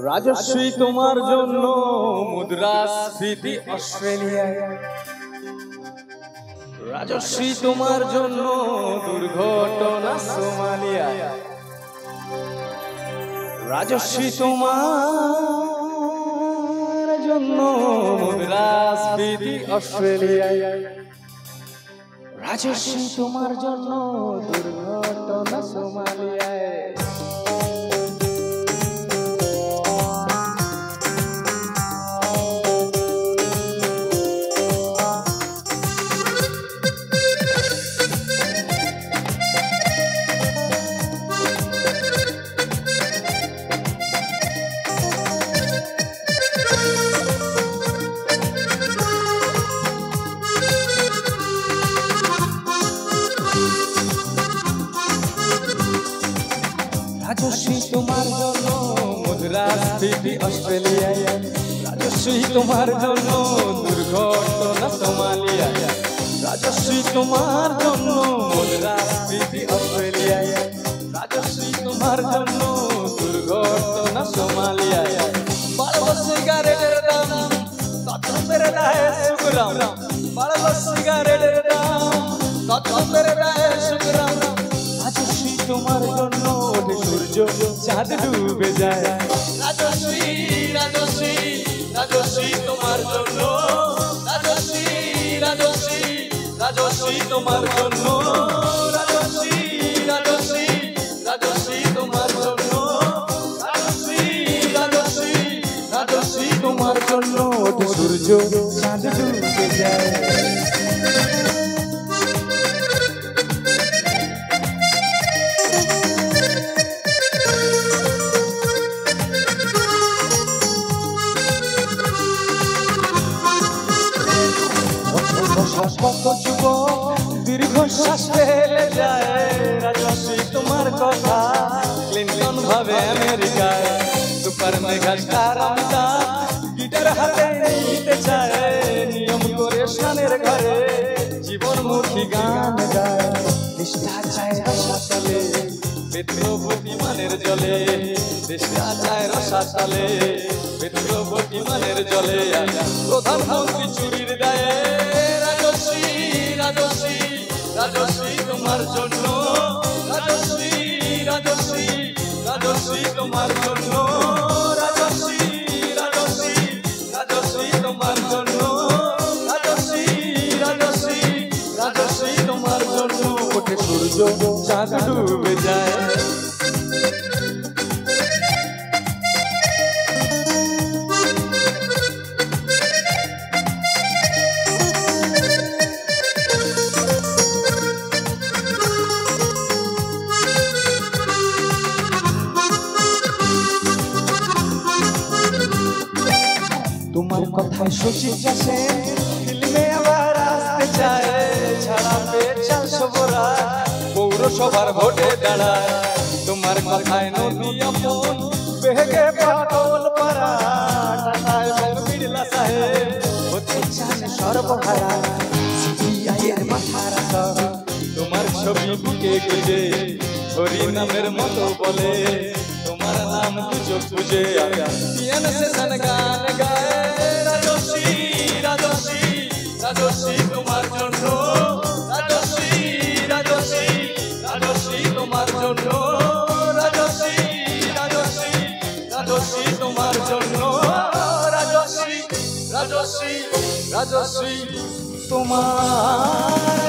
রাজস্বী তোমার জন্য মুদ্রাস্ফীতি অস্ট্রেলিয়ায়, রাজস্বী তোমার জন্য দুর্ঘটনা সোমালিয়ায়, রাজস্বী তোমার জন্য মুদ্রাস্ফীতি অস্ট্রেলিয়ায়, রাজস্বী তোমার জন্য দুর্ঘটনা সোমালিয়ায়। রাজস্বী তোমার জন্য মুদ্রাস্ফীতি অস্ট্রেলিয়ায়, রাজস্বী তোমার জন্য দুর্ঘটনা সোমালিয়ায়, রাজস্বী তোমার জন্য মুদ্রাস্ফীতি অস্ট্রেলিয়ায়, রাজস্বী তোমার জন্য দুর্ঘটনা সোমালিয়ায়। বাড়লো সিগারেটের দাম, তত বেড়ে যায় সুগ্রাম, বাড়লো সিগারেটের দাম, তত বেড়ে যায় সুগ্রাম। রাজস্বী তোমার জন্য সূর্য চাঁদ ডুবে যায়, রাজস্বী রাজস্বী রাজস্বী তোমার জন্য, রাজস্বী রাজস্বী রাজস্বী তোমার জন্য, রাজস্বী রাজস্বী রাজস্বী তোমার জন্য, রাজস্বী রাজস্বী রাজস্বী তোমার জন্য সূর্য চাঁদ ডুবে যায়। দীর্ঘশ্বাস ফেলে যায়, রাজস্বী তোমার কথা ক্লিনটন ভাবে আমেরিকায়, super mega star Amitabh guitar হাতে নিতে চায়, নিয়ম করে স্নানের ঘরে জীবনমুখী গান গায়। দেশটা চায় রসাতলে বিদ্রোহী মানের জলে, দেশটা চায় রসাতলে বিদ্রোহী মানের জলে, প্রধানমন্ত্রী চুরির দায়ে রাজস্বী রাজস্বী রাজস্বী তোমার জন্য, রাজস্বী রাজস্বী রাজস্বী তোমার জন্য, রাজস্বী রাজস্বী রাজস্বী তোমার জন্য, রাজস্বী রাজস্বী রাজস্বী তোমার জন্য ওঠে সূর্য চাঁদ ডুবে যায়। তোমার কথায় সুচিত্রা সেন ফিল্মে আবার আসতে চায়, ছাড়া পেয়ে 400 বোরা পৌরসভার ভোটে দাঁড়ায়। তোমার কথায় নদী আপন বেগে পাগল পাড়া, টাটা এবং বিড়লা সাহেব হতে চান সর্বহারা, সিপিআইয়ের মাথারা সব তোমার ছবি বুকে গুজে হরি নামের মতো বলে, তোমার নাম দুজো খুঁজে সেশন গান গায়। রাজস্বী রাজস্বী রাজস্বী তোমার জন্য, রাজস্বী রাজস্বী রাজস্বী তোমার জন্য, রাজস্বী রাজস্বী রাজস্বী তোমার জন্য, রাজস্বী রাজস্বী রাজস্বী তোমার